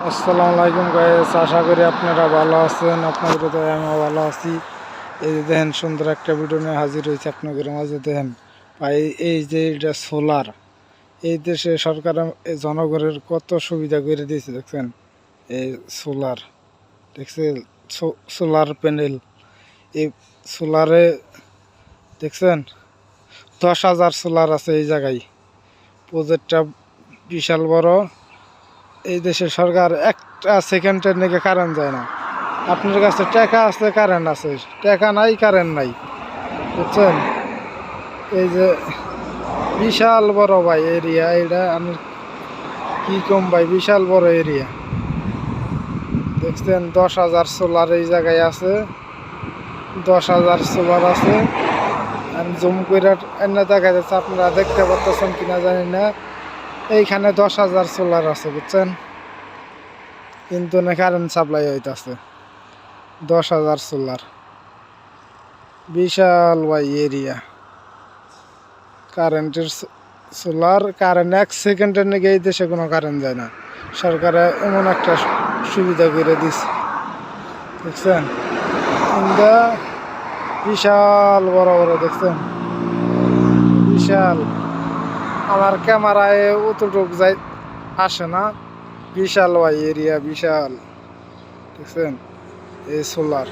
আসসালামু আলাইকুম গাইস, আশা করি আপনারা ভালো আছেন। আপনাদের তো আমিও ভালো আছি। এই যে দেখেন, সুন্দর একটা ভিডিও নিয়ে হাজির হয়েছে আপনাদের মাঝে। দেখেন ভাই, এই যে এটা সোলার, এই দেশে সরকার জনগণের কত সুবিধা করে দিয়েছে দেখছেন। এই সোলার দেখছেন, সোলার প্যানেল, এই সোলারে দেখছেন 10,000 সোলার আছে এই জায়গায়। প্রজেক্টটা বিশাল বড়। এই দেশের সরকার একটা সেকেন্ডের নাকি কারেন্ট যায় না। আপনার কাছে টাকা আছে, কারেন্ট আছে, টাকা নাই, কারেন্ট নাই, বুঝছেন। এই যে বিশাল বড় ভাই এরিয়া, এটা আমি কি কম ভাই, বিশাল বড় এরিয়া দেখছেন। 10,000 সোলার এই জায়গায় আছে, 10,000 সোলার আছে। আমি জুম করে এনে দেখা যাচ্ছে, আপনারা দেখতে পাচ্ছেন কিনা জানি না। এইখানে 10,000 সোলার আছে, বুঝছেন, কিন্তু না কারেন্ট সাপ্লাই হইতেছে। 10,000 সোলার, বিশাল ভাই এরিয়া। কারেন্টের সোলার, কারেন্ট এক সেকেন্ডের নাকি এই দেশে কোনো কারেন্ট যায় না। সরকারে এমন একটা সুবিধা করে দিচ্ছে দেখছেন। কিন্তু বিশাল বড় বড় দেখছেন, বিশাল। আমার ক্যামেরায় অতটুক যাই আসে না। বিশাল ভাই এরিয়া, বিশাল দেখছেন এই সোলার।